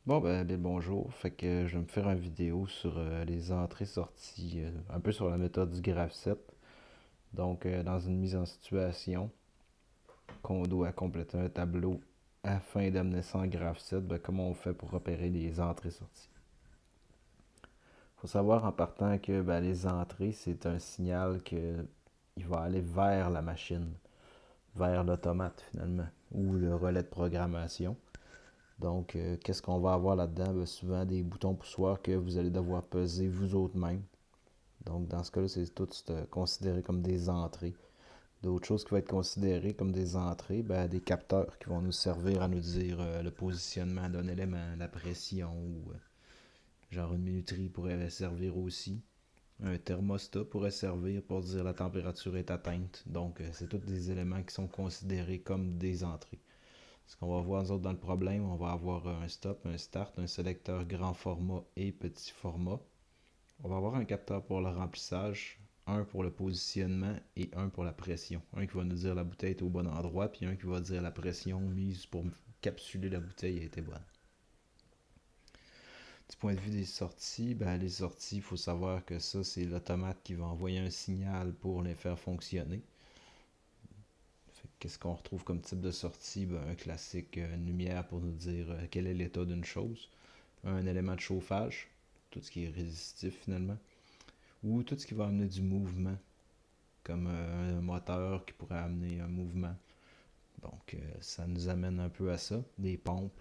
Bon, ben, bonjour. Fait que je vais me faire une vidéo sur les entrées-sorties, un peu sur la méthode du graph 7. Donc, dans une mise en situation qu'on doit compléter un tableau afin d'amener ça en graph 7, ben, comment on fait pour repérer les entrées-sorties? Il faut savoir en partant que ben, les entrées, c'est un signal que il va aller vers la machine, vers l'automate finalement, ou le relais de programmation. Donc, qu'est-ce qu'on va avoir là-dedans? Ben, souvent des boutons poussoirs que vous allez devoir peser vous autres même. Donc, dans ce cas-là, c'est tout considéré comme des entrées. D'autres choses qui vont être considérées comme des entrées, ben, des capteurs qui vont nous servir à nous dire le positionnement d'un élément, la pression, ou genre une minuterie pourrait servir aussi. Un thermostat pourrait servir pour dire la température est atteinte. Donc, c'est tous des éléments qui sont considérés comme des entrées. Ce qu'on va voir nous autres dans le problème, on va avoir un stop, un start, un sélecteur grand format et petit format. On va avoir un capteur pour le remplissage, un pour le positionnement et un pour la pression. Un qui va nous dire la bouteille est au bon endroit, puis un qui va dire la pression mise pour capsuler la bouteille a été bonne. Du point de vue des sorties, ben les sorties, il faut savoir que ça, c'est l'automate qui va envoyer un signal pour les faire fonctionner. Qu'est-ce qu'on retrouve comme type de sortie? Ben, un classique, une lumière pour nous dire quel est l'état d'une chose. Un élément de chauffage, tout ce qui est résistif finalement. Ou tout ce qui va amener du mouvement, comme un moteur qui pourrait amener un mouvement. Donc, ça nous amène un peu à ça, des pompes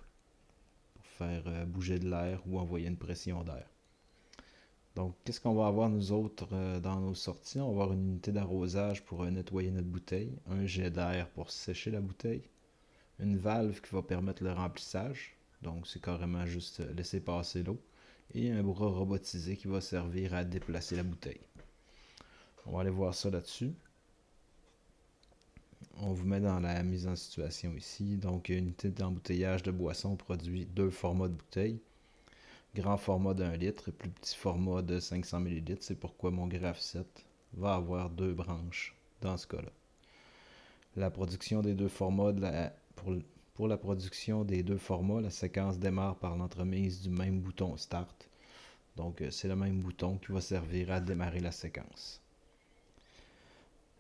pour faire bouger de l'air ou envoyer une pression d'air. Donc, qu'est-ce qu'on va avoir nous autres dans nos sorties? On va avoir une unité d'arrosage pour nettoyer notre bouteille, un jet d'air pour sécher la bouteille, une valve qui va permettre le remplissage, donc c'est carrément juste laisser passer l'eau, et un bras robotisé qui va servir à déplacer la bouteille. On va aller voir ça là-dessus. On vous met dans la mise en situation ici. Donc, une unité d'embouteillage de boisson produit deux formats de bouteilles. Grand format d'1 litre et plus petit format de 500 millilitres. C'est pourquoi mon graph 7 va avoir deux branches dans ce cas-là. La production des deux formats, pour la production des deux formats, la séquence démarre par l'entremise du même bouton Start. Donc, c'est le même bouton qui va servir à démarrer la séquence.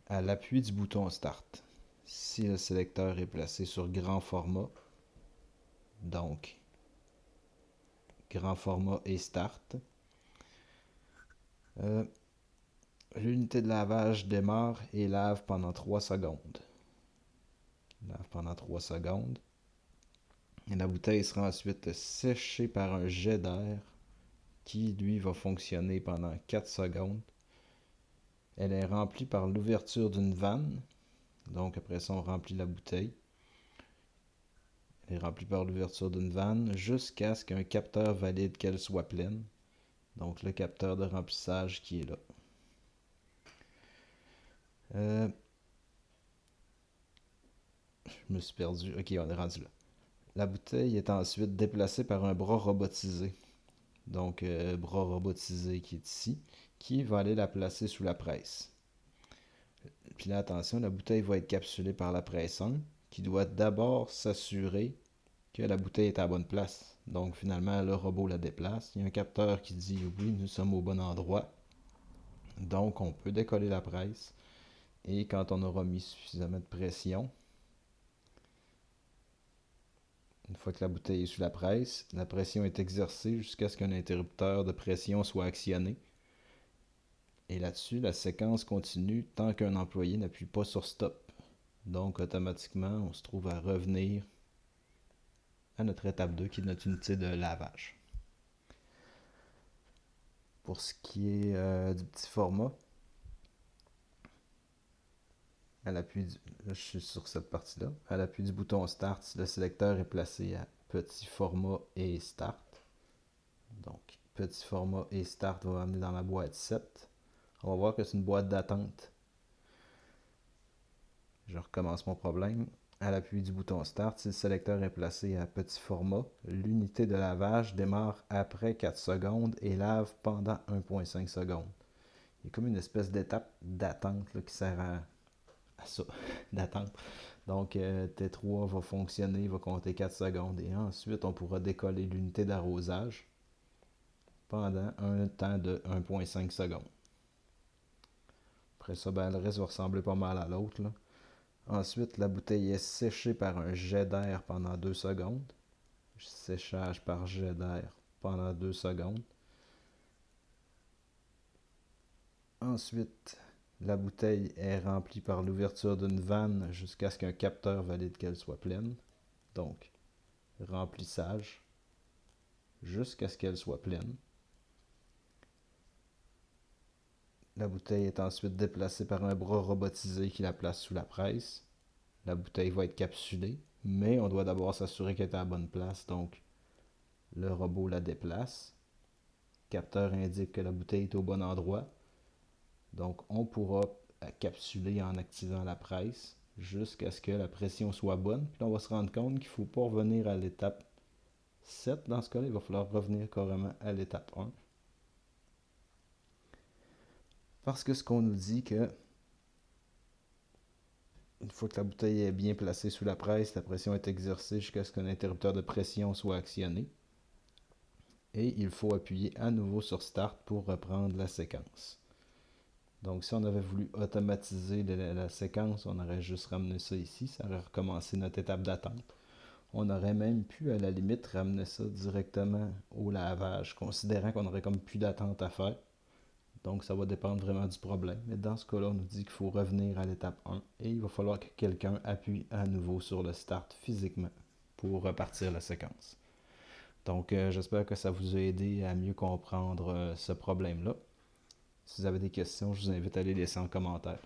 À l'appui du bouton Start, si le sélecteur est placé sur grand format, donc grand format et start, euh, l'unité de lavage démarre et lave pendant 3 secondes. Lave pendant 3 secondes. Et la bouteille sera ensuite séchée par un jet d'air qui, lui, va fonctionner pendant 4 secondes. Elle est remplie par l'ouverture d'une vanne. Donc après ça, on remplit la bouteille. Elle est remplie par l'ouverture d'une vanne jusqu'à ce qu'un capteur valide qu'elle soit pleine. Donc le capteur de remplissage qui est là. Euh, je me suis perdu. Ok, on est rendu là. La bouteille est ensuite déplacée par un bras robotisé. Donc, bras robotisé qui est ici, qui va aller la placer sous la presse. Puis là, attention, la bouteille va être capsulée par la presse 1, qui doit d'abord s'assurer que la bouteille est à la bonne place. Donc, finalement, le robot la déplace. Il y a un capteur qui dit oui, nous sommes au bon endroit. Donc, on peut décoller la presse. Et quand on aura mis suffisamment de pression, une fois que la bouteille est sous la pression est exercée jusqu'à ce qu'un interrupteur de pression soit actionné. Et là-dessus, la séquence continue tant qu'un employé n'appuie pas sur stop. Donc, automatiquement, on se trouve à revenir à notre étape 2 qui est notre unité de lavage. Pour ce qui est du petit format, à l'appui du... Là, je suis sur cette partie-là. À l'appui du bouton Start, si le sélecteur est placé à petit format et Start. Donc, petit format et Start va amener dans la boîte 7. On va voir que c'est une boîte d'attente. Je recommence mon problème. À l'appui du bouton Start, si le sélecteur est placé à petit format, l'unité de lavage démarre après 4 secondes et lave pendant 1,5 secondes. Il y a comme une espèce d'étape d'attente qui sert à ça, d'attente. Donc, T3 va fonctionner, va compter 4 secondes et ensuite on pourra décoller l'unité d'arrosage pendant un temps de 1,5 secondes. Après ça, ben, le reste va ressembler pas mal à l'autre. Ensuite, la bouteille est séchée par un jet d'air pendant 2 secondes. Séchage par jet d'air pendant 2 secondes. Ensuite, la bouteille est remplie par l'ouverture d'une vanne jusqu'à ce qu'un capteur valide qu'elle soit pleine. Donc, remplissage jusqu'à ce qu'elle soit pleine. La bouteille est ensuite déplacée par un bras robotisé qui la place sous la presse. La bouteille va être capsulée, mais on doit d'abord s'assurer qu'elle est à la bonne place, donc le robot la déplace. Le capteur indique que la bouteille est au bon endroit, donc on pourra capsuler en activant la presse jusqu'à ce que la pression soit bonne. Puis là, on va se rendre compte qu'il ne faut pas revenir à l'étape 7 dans ce cas-là, il va falloir revenir carrément à l'étape 1. Parce que ce qu'on nous dit que une fois que la bouteille est bien placée sous la presse, la pression est exercée jusqu'à ce qu'un interrupteur de pression soit actionné. Et il faut appuyer à nouveau sur Start pour reprendre la séquence. Donc si on avait voulu automatiser la séquence, on aurait juste ramené ça ici, ça aurait recommencé notre étape d'attente. On aurait même pu à la limite ramener ça directement au lavage, considérant qu'on aurait comme plus d'attente à faire. Donc ça va dépendre vraiment du problème. Mais dans ce cas-là, on nous dit qu'il faut revenir à l'étape 1 et il va falloir que quelqu'un appuie à nouveau sur le Start physiquement pour repartir la séquence. Donc j'espère que ça vous a aidé à mieux comprendre ce problème-là. Si vous avez des questions, je vous invite à les laisser en commentaire.